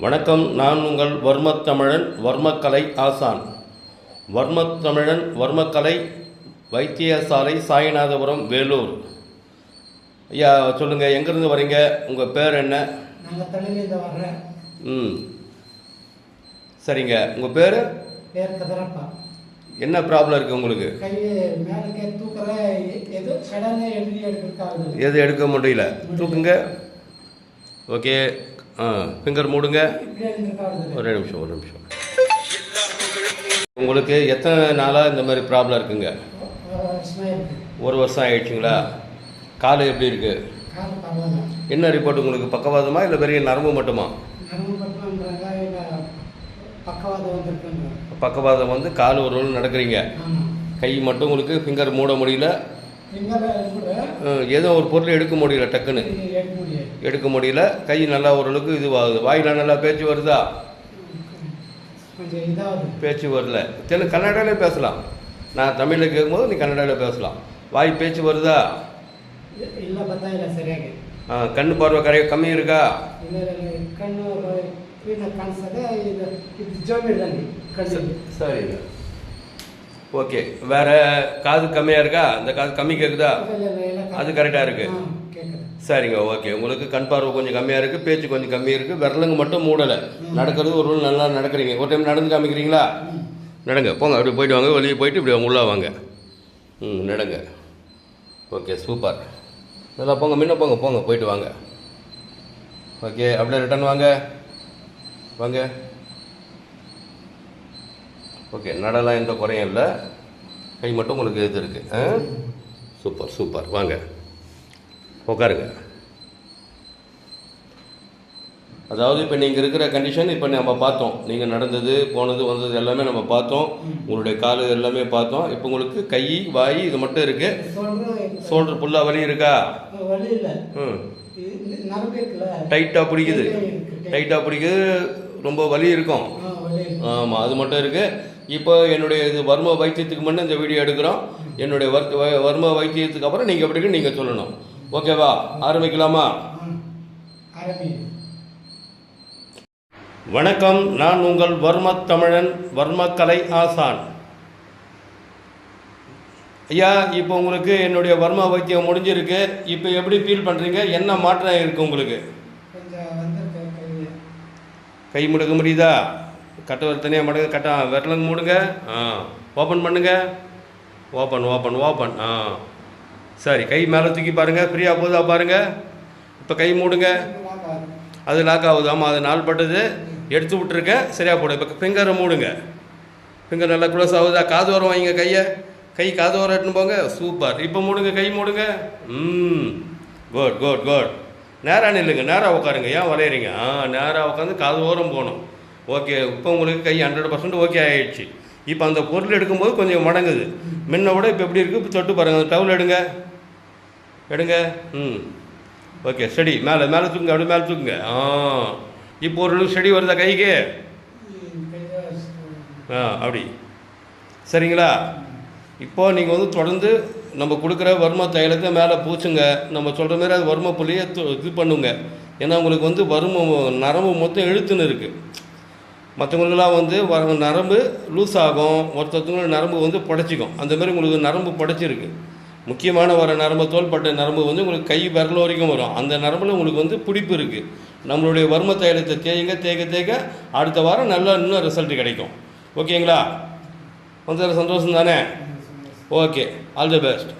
வணக்கம். நான் உங்கள் வர்மத்தமிழன், வர்மக்கலை ஆசான். வர்மத்தமிழன் வர்மக்கலை வைத்தியசாலை, சாய்நாதபுரம், வேலூர். ஐயா சொல்லுங்கள், எங்கேருந்து வரீங்க? உங்கள் பேர் என்ன? நாங்கள் தலையிலேருந்து வர்றேன். சரிங்க. உங்கள் பேர்? பேர் கதிரப்பா. என்ன ப்ராப்ளம் இருக்குது உங்களுக்கு? கை மேலே தூக்குற எது சடனே எது எடுக்க முடியல. தூக்குங்க. ஓகே. ஃபிங்கர் மூடுங்க. ஒரு நிமிஷம். உங்களுக்கு எத்தனை நாளாக இந்த மாதிரி ப்ராப்ளம் இருக்குங்க? ஒரு வருஷம் ஆயிடுச்சுங்களா? கால் எப்படி இருக்கு? என்ன ரிப்போர்ட் உங்களுக்கு? பக்கவாதமா இல்லை பெரிய நரம்பு மட்டுமா? பக்கவாதம் வந்து கால் ஒரு ரோல் நடக்கிறீங்க. கை மட்டும் உங்களுக்கு ஃபிங்கர் மூட முடியல. ஏதோ ஒரு பொருள் எடுக்க முடியல, டக்குன்னு எடுக்க முடியல. கை நல்லா ஓரளவுக்கு இதுவாகுது. வாயில் நல்லா பேச்சு வருதா? பேச்சு வரல. தெலுங்கு கன்னடாலே பேசலாம். நான் தமிழில் கேட்கும்போது நீ கன்னடாவில் பேசலாம். வாய் பேச்சு வருதா? கண்ணு பார்வை கம்மி இருக்கா? சரிங்க. ஓகே. வேற காது கம்மியாக இருக்கா? இந்த காது கம்மி கேட்குதா? அது கரெக்டாக இருக்கு. சரிங்க. ஓகே. உங்களுக்கு கண் பார்வை கொஞ்சம் கம்மியாக இருக்குது, பேச்சு கொஞ்சம் கம்மியாக இருக்குது, விரலுங்க மட்டும் மூடலை. நடக்கிறது ஒரு நல்லா நடக்கிறீங்க. ஒரு டைம் நடந்து காமிக்கிறீங்களா? நடங்க. போங்க, அப்படி போயிட்டு வாங்க. வெளியே போயிட்டு இப்படி உள்ளே வாங்க. நடங்க. Okay, super. நல்லா போங்க, முன்ன போங்க போயிட்டு வாங்க. ஓகே, அப்படியே ரிட்டர்ன் வாங்க. ஓகே, நடலாம் எந்த குறையும் இல்லை. கை மட்டும் உங்களுக்கு இது இருக்குது. சூப்பர். வாங்க, உட்காருங்க. அதாவது இப்போ நீங்கள் இருக்கிற கண்டிஷன் இப்போ நம்ம பார்த்தோம். நீங்கள் நடந்தது, போனது, வந்தது எல்லாமே நம்ம பார்த்தோம். உங்களுடைய காலு எல்லாமே பார்த்தோம். இப்போ உங்களுக்கு கை, வாய் இது மட்டும் இருக்கு. ஷோல்டர் ஃபுல்லாக வலி இருக்கா? டைட்டாக பிடிக்குது. ரொம்ப வலி இருக்கும். ஆமாம், அது மட்டும் இருக்குது. இப்போ என்னுடைய இது வர்ம வைத்தியத்துக்கு முன்னே இந்த வீடியோ எடுக்கிறோம். என்னுடைய வர்ம வைத்தியத்துக்கு அப்புறம் நீங்கள் எப்படி இருக்குன்னு நீங்கள் சொல்லணும். ஓகேவா? ஆரம்பிக்கலாமா? வணக்கம். நான் உங்கள் வர்மத்தமிழன், வர்மக்கலை ஆசான். ஐயா, இப்போ உங்களுக்கு என்னுடைய வர்ம வைத்தியம் முடிஞ்சிருக்கு. இப்போ எப்படி ஃபீல் பண்ணுறீங்க? என்ன மாற்றம் இருக்குது உங்களுக்கு? கை முடக்க முடியுதா? கட்டை தனியாக மடங்க. விரலங்க மூடுங்க. ஓப்பன் பண்ணுங்க. ஓப்பன். சரி, கை மேலே தூக்கி பாருங்கள். ஃப்ரீயாக போகுதா பாருங்கள். இப்போ கை மூடுங்க. அது லாக் ஆகுது. ஆமாம், அது நாள்பட்டது. எடுத்து விட்டுருக்கேன். சரியாக போடு. இப்போ ஃபிங்கரை மூடுங்க. ஃபிங்கர் நல்லா க்ளோஸ் ஆகுதா? காது வரம் வாங்க. கை காது வரம் எடுத்துன்னு போங்க. சூப்பர். இப்போ மூடுங்க. கை மூடுங்க. குட். நேராக நில்லுங்க. நேராக உட்காருங்க. ஏன் வளையிறீங்க? நேராக உட்காந்து காது ஓரம் போகணும். ஓகே. இப்போ உங்களுக்கு கை 100% ஓகே ஆகிடுச்சு. இப்போ அந்த பொருள் எடுக்கும்போது கொஞ்சம் மடங்குது. முன்ன விட இப்போ எப்படி இருக்குது? இப்போ தொட்டு பாருங்கள். அந்த டவுல் எடுங்க. Okay, study. மேலே தூக்குங்க. அப்படியே மேலே தூக்குங்க. இப்போ ஒரு ஸ்டடி வருதா கைக்கு? அப்படி. சரிங்களா? இப்போது நீங்கள் வந்து தொடர்ந்து நம்ம கொடுக்குற வர்ம தைலத்தை மேலே பூச்சுங்க. நம்ம சொல்கிற மாதிரி அது வர்ம புள்ளியை இது பண்ணுங்க. ஏன்னா உங்களுக்கு வந்து நரம்பு மொத்தம் இழுத்துன்னு இருக்குது. மற்றவங்களுக்கெல்லாம் வந்து நரம்பு லூஸ் ஆகும். ஒருத்தவங்களுக்கு நரம்பு வந்து புடைச்சிக்கும். அந்தமாதிரி உங்களுக்கு நரம்பு புடைச்சிருக்கு. முக்கியமான நரம்பு, தோள்பட்டை நரம்பு வந்து உங்களுக்கு கை விரல் வரைக்கும் வரும். அந்த நரம்பில் உங்களுக்கு வந்து பிடிப்பு இருக்குது. நம்மளுடைய வர்ம தைலத்தை தேய்க்க அடுத்த வாரம் நல்லா இன்னும் ரிசல்ட் கிடைக்கும். ஓகேங்களா? வந்து சந்தோஷம் தானே? Okay, all the best.